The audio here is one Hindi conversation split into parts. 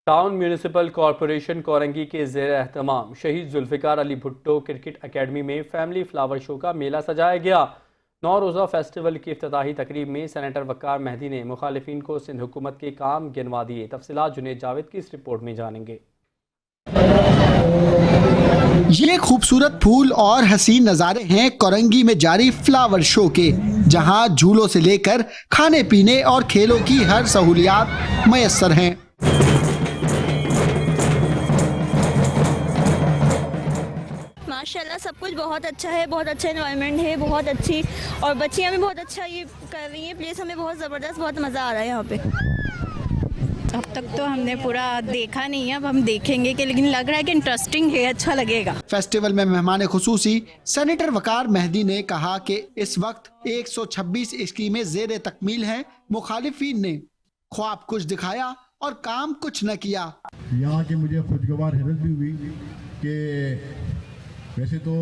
टाउन म्यूनिसिपल कॉरपोरेशन कोरंगी के ज़ेर एहतमाम शहीद जुल्फ़िकार अली भुट्टो क्रिकेट अकेडमी में फैमिली फ्लावर शो का मेला सजाया गया। 9 रोज़ा फेस्टिवल की इफ्तिताही तकरीब में सेनेटर वक़ार मेहदी ने मुखालिफिन को सिंध हुकूमत के काम गिनवा दिए। तफसीलात जुनेद जावेद की इस रिपोर्ट में जानेंगे। ये खूबसूरत फूल और हसीन नज़ारे हैं कोरंगी में जारी फ्लावर शो के, जहां झूलों से लेकर खाने पीने और खेलों की हर सहूलियात मयसर हैं। माशाल्लाह सब कुछ बहुत अच्छा है, बहुत अच्छा एनवायरनमेंट है, बहुत अच्छी, और बच्चियां भी बहुत अच्छा ये कर रही हैं। प्लेस हमें बहुत ज़बरदस्त, बहुत मज़ा आ रहा है यहाँ पे। अब तक तो हमने पूरा देखा नहीं है, अब हम देखेंगे कि, लेकिन लग रहा है कि इंटरेस्टिंग है, अच्छा लगेगा। फेस्टिवल में मेहमान खुसूसी सेनेटर वकार मेहदी ने कहा कि इस वक्त 126 स्कीमें जेर तकमील हैं। मुखालिफिन ने ख्वाब कुछ दिखाया और काम कुछ न किया। यहाँ की मुझे खुशगवार हैरत भी हुई कि वैसे तो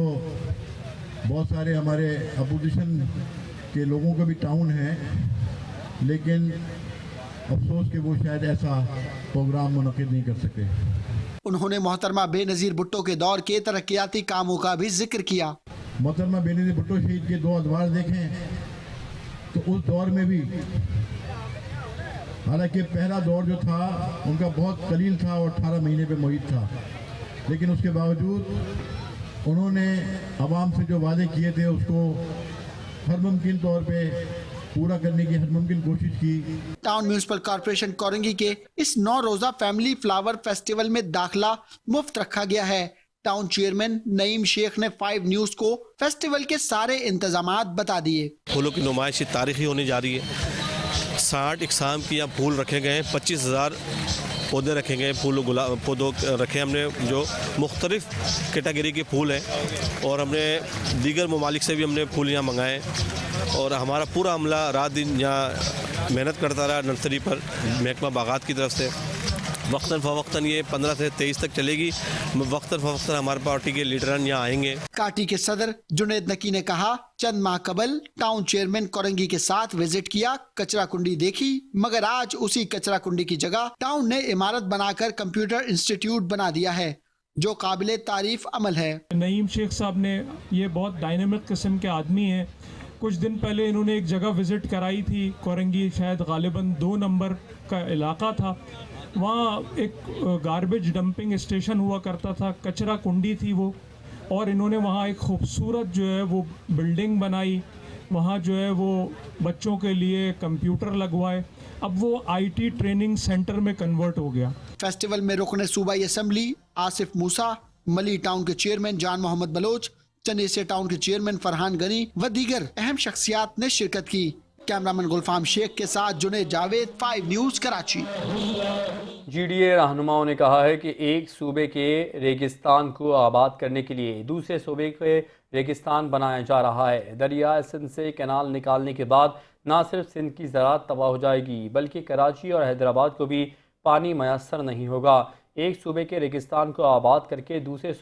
बहुत सारे हमारे अपोजिशन के लोगों का भी टाउन है, लेकिन अफसोस कि वो शायद ऐसा प्रोग्राम मुनक़िद नहीं कर सके। उन्होंने मोहतरमा बेनज़ीर भुट्टो के दौर के तरक्याती कामों का भी जिक्र किया। मोहतरमा बेनज़ीर भुट्टो शहीद के 2 अदवार देखें तो उस दौर में भी, हालांकि पहला दौर जो था उनका बहुत कलील था और 18 महीने पे मुहित था, लेकिन उसके बावजूद उन्होंने आवाम से जो वादे किए थे उसको हर मुमकिन तौर पे पूरा करने की हर मुमकिन कोशिश की। टाउन म्यूनिसिपल कॉरपोरेशन कोरंगी के इस 9 रोजा फैमिली फ्लावर फेस्टिवल में दाखिला मुफ्त रखा गया है। टाउन चेयरमैन नईम शेख ने 5 न्यूज़ को फेस्टिवल के सारे इंतजामात बता दिए। फूलों की नुमाइश तारीखी होने जा रही है। 60 इकसाम की यहाँ फूल रखे गए हैं, 25,000 पौधे रखे गए, पौधों रखे हमने जो मुख्तलिफ कैटेगरी के फूल हैं, और हमने दीगर ममालिक से भी हमने फूल यहाँ मंगाए, और हमारा पूरा अमला रात दिन यहाँ मेहनत करता रहा नर्सरी पर महकमा बागात की तरफ से। वक्तन फ़वक्तन ये 15 से 23 तक चलेगी। वक्तन फ़वक्तन हमारे पार्टी के लीडरान यहाँ आएंगे। काटी के सदर जुनेद नकी ने कहा, चंद माह कबल टाउन चेयरमैन कोरंगी के साथ विजिट किया, कचरा कुंडी देखी, मगर आज उसी कचरा कुंडी की जगह टाउन ने इमारत बनाकर कंप्यूटर इंस्टीट्यूट बना दिया है, जो काबिले तारीफ अमल है। नईम शेख साहब ने ये बहुत डायनेमिक किस्म के आदमी हैं। कुछ दिन पहले इन्होंने एक जगह विज़िट कराई थी, कोरंगी शायद गालिबन 2 नंबर का इलाका था। वहाँ एक गार्बेज डंपिंग स्टेशन हुआ करता था, कचरा कुंडी थी वो, और इन्होंने वहाँ एक खूबसूरत जो है वो बिल्डिंग बनाई। वहाँ जो है वो बच्चों के लिए कंप्यूटर लगवाए। अब वो IT ट्रेनिंग सेंटर में कन्वर्ट हो गया। फेस्टिवल में रुकने सूबाई असम्बली आसिफ मूसा, मली टाउन के चेयरमैन जान मोहम्मद बलोच, चनेसे टाउन के चेयरमैन फरहान गनी व दीगर अहम शख्सियात ने शिरकत की। कैमरामैन गुलफाम शेख के साथ जुनेद जावेद, 5 न्यूज़ कराची। GDA रहनुमाओं ने कहा है कि एक सूबे के रेगिस्तान को आबाद करने के लिए दूसरे सूबे के रेगिस्तान बनाया जा रहा है। दरिया सिंध से कैनाल निकालने के बाद न सिर्फ सिंध की ज़राअत तबाह हो जाएगी, बल्कि कराची और हैदराबाद को भी पानी मैसर नहीं होगा। एक सूबे के रेगिस्तान को आबाद करके दूसरे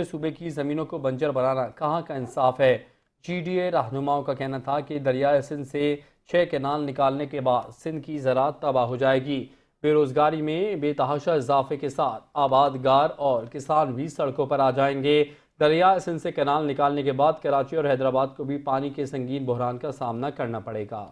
सूबे की ज़मीनों को बंजर बनाना कहाँ का इंसाफ है। GDA रहनुमाओं का कहना था कि दरिया सिंध से 6 कैनाल निकालने के बाद सिंध की ज़राअत तबाह हो जाएगी। बेरोज़गारी में बेतहाशा इजाफे के साथ आबादगार और किसान भी सड़कों पर आ जाएंगे। दरिया सिंध से कैनाल निकालने के बाद कराची और हैदराबाद को भी पानी के संगीन बहरान का सामना करना पड़ेगा।